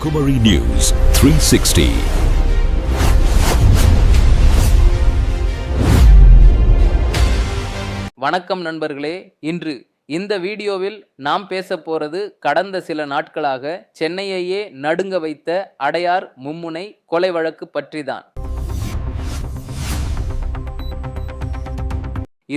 Kumari News 360. வணக்கம் நண்பர்களே. இன்று இந்த வீடியோவில் நாம் பேச போறது கடந்த சில நாட்களாக சென்னையையே நடுங்க வைத்த அடையார் மும்முனை கொலை வழக்கு பற்றிதான்.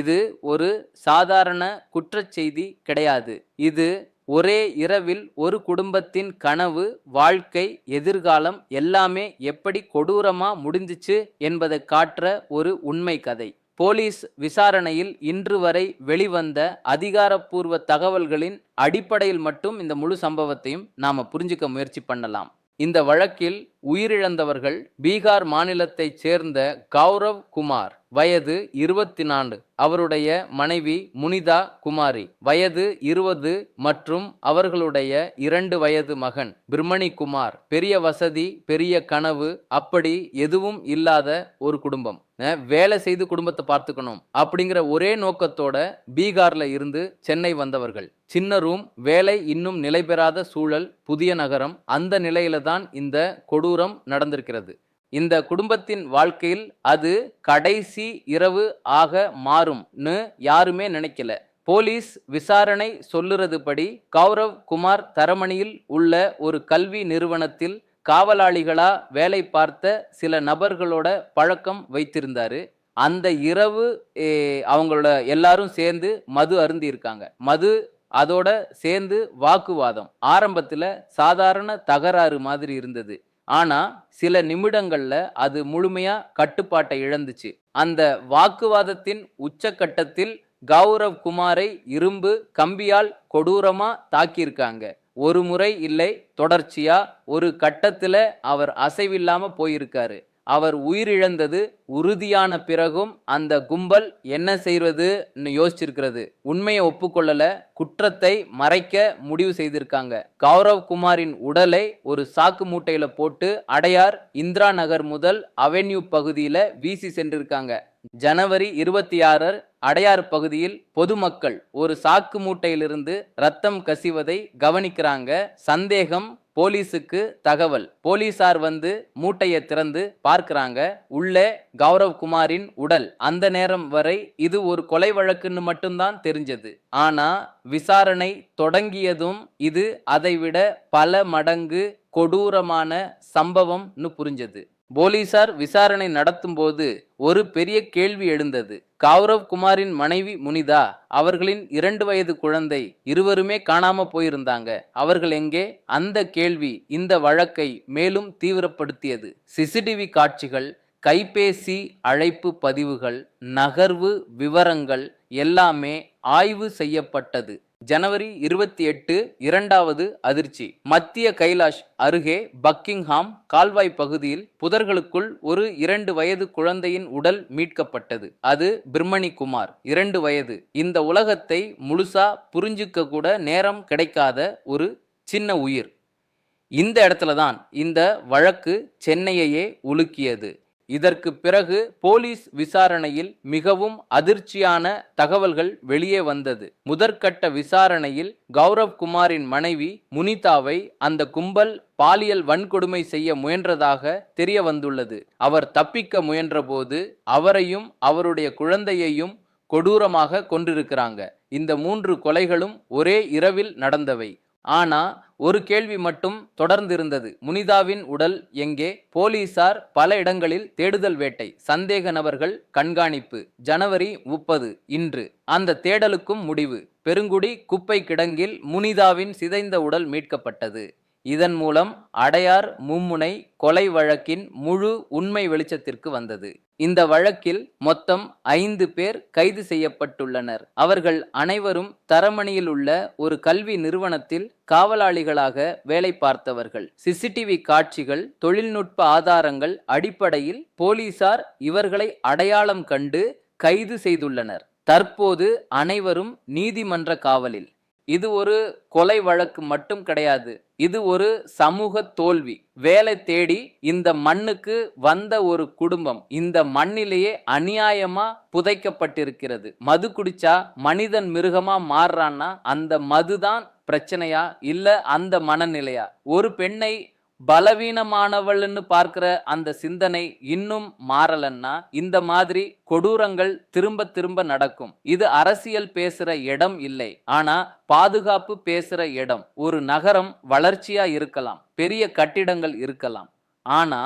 இது ஒரு சாதாரண குற்றச்செய்தி கிடையாது. இது ஒரே இரவில் ஒரு குடும்பத்தின் கனவு, வாழ்க்கை, எதிர்காலம் எல்லாமே எப்படி கொடூரமா முடிஞ்சிச்சு என்பதை காட்டுற ஒரு உண்மை கதை. போலீஸ் விசாரணையில் இன்று வரை வெளிவந்த அதிகாரப்பூர்வ தகவல்களின் அடிப்படையில் மட்டும் இந்த முழு சம்பவத்தையும் நாம புரிஞ்சுக்க முயற்சி பண்ணலாம். இந்த வழக்கில் உயிரிழந்தவர்கள் பீகார் மாநிலத்தைச் சேர்ந்த கௌரவ் குமார், வயது 24, அவருடைய மனைவி முனிதா குமாரி, வயது 20, மற்றும் அவர்களுடைய 2 வயது மகன் பிர்மணி குமார். பெரிய வசதி, பெரிய கனவு, அப்படி எதுவும் இல்லாத ஒரு குடும்பம். வேலை செய்து குடும்பத்தை பார்த்துக்கணும் அப்படிங்கிற ஒரே நோக்கத்தோட பீகார்ல இருந்து சென்னை வந்தவர்கள். சின்ன ரூம், வேலை இன்னும் நிலை பெறாத சூழல், புதிய நகரம். அந்த நிலையில தான் இந்த கொடூரம் நடந்திருக்கிறது. இந்த குடும்பத்தின் வாழ்க்கையில் அது கடைசி இரவு ஆக மாறும்னு யாருமே நினைக்கல. போலீஸ் விசாரணை சொல்லுறது படி கௌரவ் குமார் தரமணியில் உள்ள ஒரு கல்வி நிறுவனத்தில் காவலாளிகளா வேலை பார்த்த சில நபர்களோட பழக்கம் வைத்திருந்தாரு. அந்த இரவு அவங்களோட எல்லாரும் சேர்ந்து மது அருந்தி இருக்காங்க. மது அதோட சேர்ந்து வாக்குவாதம். ஆரம்பத்துல சாதாரண தகராறு மாதிரி இருந்தது. ஆனா சில நிமிடங்கள்ல அது முழுமையா கட்டுப்பாட்டை இழந்துச்சு. அந்த வாக்குவாதத்தின் உச்சக்கட்டத்தில் கௌரவ் குமாரை இரும்பு கம்பியால் கொடூரமா தாக்கியிருக்காங்க. ஒரு முறை இல்லை, தொடர்ச்சியா. ஒரு கட்டத்துல அவர் அசைவில்லாம போயிருக்காரு. அவர் உயிரிழந்தது உறுதியான பிறகும் அந்த கும்பல் என்ன செய்வதுன்னு யோசிச்சிருக்கிறது. உண்மையை ஒப்புக்கொள்ளல, குற்றத்தை மறைக்க முடிவு செய்திருக்காங்க. கௌரவ் குமாரின் உடலை ஒரு சாக்கு மூட்டையில போட்டு அடையார் இந்திரா நகர் முதல் அவென்யூ பகுதியில வீசி சென்றிருக்காங்க. ஜனவரி 26 அடையார் பகுதியில் பொதுமக்கள் ஒரு சாக்கு மூட்டையிலிருந்து ரத்தம் கசிவதை கவனிக்கிறாங்க. சந்தேகம். போலீஸுக்கு தகவல். போலீசார் வந்து மூட்டையை திறந்து பார்க்கிறாங்க. உள்ளே கௌரவ் குமாரின் உடல். அந்த நேரம் வரை இது ஒரு கொலை வழக்குன்னு மட்டும்தான் தெரிஞ்சது. ஆனா விசாரணை தொடங்கியதும் இது அதைவிட பல மடங்கு கொடூரமான சம்பவம்னு புரிஞ்சது. போலீசார் விசாரணை நடத்தும் போது ஒரு பெரிய கேள்வி எழுந்தது. கௌரவ் குமாரின் மனைவி முனிதா, அவர்களின் 2 வயது குழந்தை, இருவருமே காணாம போயிருந்தாங்க. அவர்கள் எங்கே? அந்த கேள்வி இந்த வழக்கை மேலும் தீவிரப்படுத்தியது. சிசிடிவி காட்சிகள், கைபேசி அழைப்பு பதிவுகள், நகர்வு விவரங்கள் எல்லாமே ஆய்வு செய்யப்பட்டது. ஜனவரி 28 இரண்டாவது அதிர்ச்சி. மத்திய கைலாஷ் அருகே பக்கிங்ஹாம் கால்வாய் பகுதியில் புதர்களுக்குள் ஒரு 2 வயது குழந்தையின் உடல் மீட்கப்பட்டது. அது பிர்மணி குமார், 2 வயது. இந்த உலகத்தை முழுசா புரிஞ்சுக்க கூட நேரம் கிடைக்காத ஒரு சின்ன உயிர். இந்த இடத்துல தான் இந்த வழக்கு சென்னையையே உலுக்கியது. இதற்கு பிறகு போலீஸ் விசாரணையில் மிகவும் அதிர்ச்சியான தகவல்கள் வெளியே வந்தது. முதற்கட்ட விசாரணையில் கௌரவ் குமாரின் மனைவி முனிதாவை அந்த கும்பல் பாலியல் வன்கொடுமை செய்ய முயன்றதாக தெரிய வந்துள்ளது. அவர் தப்பிக்க முயன்றபோது அவரையும் அவருடைய குழந்தையையும் கொடூரமாக கொன்றிருக்கிறாங்க. இந்த 3 கொலைகளும் ஒரே இரவில் நடந்தவை. ஆனா ஒரு கேள்வி மட்டும் தொடர்ந்து இருந்தது. முனிதாவின் உடல் எங்கே? போலீசார் பல இடங்களில் தேடுதல் வேட்டை, சந்தேக நபர்கள் கண்காணிப்பு. ஜனவரி 30 இன்று அந்த தேடலுக்கும் முடிவு. பெருங்குடி குப்பை கிடங்கில் முனிதாவின் சிதைந்த உடல் மீட்கப்பட்டது. இதன் மூலம் அடையார் மும்முனை கொலை வழக்கின் முழு உண்மை வெளிச்சத்திற்கு வந்தது. இந்த வழக்கில் மொத்தம் 5 பேர் கைது செய்யப்பட்டுள்ளனர். அவர்கள் அனைவரும் தரமணியில் உள்ள ஒரு கல்வி நிறுவனத்தில் காவலாளிகளாக வேலை பார்த்தவர்கள். சிசிடிவி காட்சிகள், தொழில்நுட்ப ஆதாரங்கள் அடிப்படையில் போலீசார் இவர்களை அடையாளம் கண்டு கைது செய்துள்ளனர். தற்போது அனைவரும் நீதிமன்ற காவலில். இது ஒரு கொலை வழக்கு மட்டும் கிடையாது. இது ஒரு சமூக தோல்வி. வேலை தேடி இந்த மண்ணுக்கு வந்த ஒரு குடும்பம் இந்த மண்ணிலேயே அநியாயமா புதைக்கப்பட்டிருக்கிறது. மது குடிச்சா மனிதன் மிருகமா மாறுறான்னா அந்த மதுதான் பிரச்சனையா இல்ல அந்த மனநிலையா? ஒரு பெண்ணை பலவீனமானவள்னு பார்க்கிற அந்த சிந்தனை இன்னும் மாறலன்னா இந்த மாதிரி கொடூரங்கள் திரும்ப திரும்ப நடக்கும். இது அரசியல் பேசுற இடம் இல்லை, ஆனா பாதுகாப்பு பேசுற இடம். ஒரு நகரம் வளர்ச்சியா இருக்கலாம், பெரிய கட்டிடங்கள் இருக்கலாம், ஆனா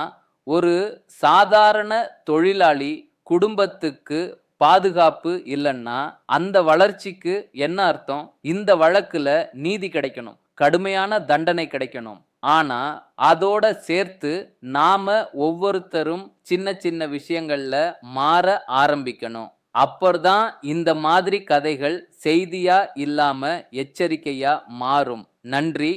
ஒரு சாதாரண தொழிலாளி குடும்பத்துக்கு பாதுகாப்பு இல்லைன்னா அந்த வளர்ச்சிக்கு என்ன அர்த்தம்? இந்த வழக்குல நீதி கிடைக்கணும், கடுமையான தண்டனை கிடைக்கணும். ஆனா அதோட சேர்த்து நாம ஒவ்வொருத்தரும் சின்ன சின்ன விஷயங்கள்ல மாற ஆரம்பிக்கணும். அப்பதான் இந்த மாதிரி கதைகள் செய்தியா இல்லாம எச்சரிக்கையா மாறும். நன்றி.